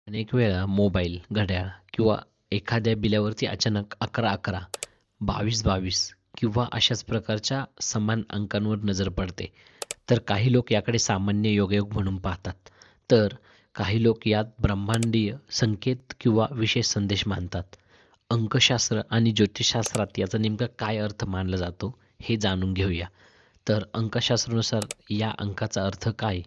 अनेक वेळा मोबाईल, घड्याळ किंवा एखाद्या बिलावरती अचानक 11-11, 22-22 किंवा अशाच प्रकारच्या समान अंकांवर नजर पडते. तर काही लोक याकडे सामान्य योगायोग म्हणून पाहतात. तर काही लोक यात ब्रह्मांडीय संकेत किंवा विशेष संदेश मानतात. अंकशास्त्र आणि ज्योतिषशास्त्रात याचा नेमका काय अर्थ मानला जातो हे जाणून घेऊया. तर अंकशास्त्रानुसार या अंकाचा अर्थ काय?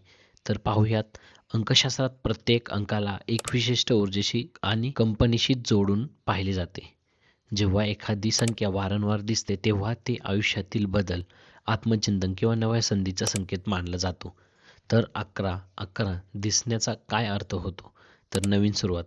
तर पाहूयात. अंकशास्त्रात प्रत्येक अंकाला एक विशिष्ट ऊर्जेशी आणि कंपनीशी जोडून पाहिले जाते. जेव्हा एखादी संख्या वारंवार दिसते तेव्हा ते आयुष्यातील बदल, आत्मचिंतन किंवा नव्या संधीचा संकेत मानला जातो. तर 11-11 दिसण्याचा काय अर्थ होतो? तर नवीन सुरुवात.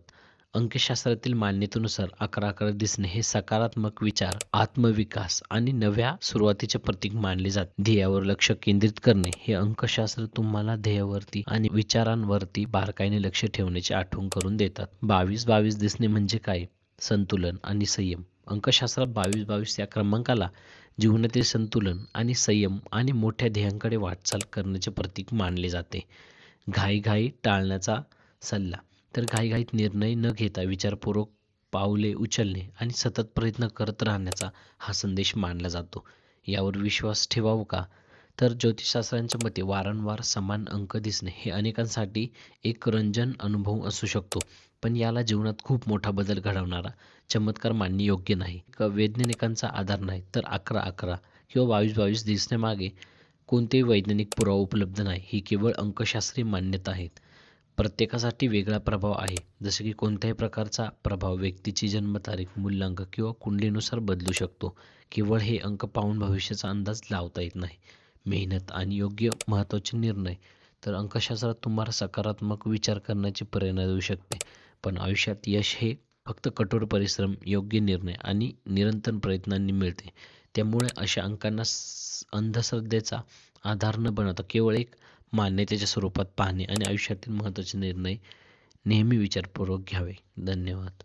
अंकशास्त्रातील मान्यतेनुसार 11-11 दिसणे हे सकारात्मक विचार, आत्मविकास आणि नव्या सुरुवातीचे प्रतीक मानले जाते. ध्येयावर लक्ष केंद्रित करणे हे अंकशास्त्र तुम्हाला ध्येयावरती आणि विचारांवरती बारकाईने लक्ष ठेवण्याची आठवण करून देतात. 22-22 दिसणे म्हणजे काय? संतुलन आणि संयम. अंकशास्त्रात 22-22 या क्रमांकाला जीवनातील संतुलन आणि संयम आणि मोठ्या ध्येयांकडे वाटचाल करण्याचे प्रतीक मानले जाते. घाईघाई टाळण्याचा सल्ला. तर घाईघाईत निर्णय न घेता विचारपूर्वक पावले उचलणे आणि सतत प्रयत्न करत राहण्याचा हा संदेश मानला जातो. यावर विश्वास ठेवावा का? तर ज्योतिषशास्त्रांच्या मते वारंवार समान अंक दिसणे हे अनेकांसाठी एक रंजन अनुभव असू शकतो, पण याला जीवनात खूप मोठा बदल घडवणारा चमत्कार मानणे योग्य नाही. वैज्ञानिकांचा आधार नाही. तर 11-11 किंवा 22-22 दिसण्यामागे कोणतेही वैज्ञानिक पुरावा उपलब्ध नाही. ही केवळ अंकशास्त्रीय मान्यता आहेत. प्रत्येकासाठी वेगळा प्रभाव आहे. जसे की कोणत्याही प्रकारचा प्रभाव व्यक्तीची जन्मतारीख, मूल्यांक किंवा कुंडलीनुसार बदलू शकतो. केवळ हे अंक पाहून भविष्याचा अंदाज लावता येत नाही. मेहनत आणि योग्य महत्त्वाचे निर्णय. तर अंकशास्त्रात तुम्हाला सकारात्मक विचार करण्याची प्रेरणा देऊ शकते. पण आयुष्यात यश हे फक्त कठोर परिश्रम, योग्य निर्णय आणि निरंतर प्रयत्नांनी मिळते. त्यामुळे अशा अंकांना अंधश्रद्धेचा आधार न बनवता केवळ एक मान्यतेच्या स्वरूपात पाहणे आणि आयुष्यातील महत्त्वाचे निर्णय नेहमी विचारपूर्वक घ्यावे. धन्यवाद.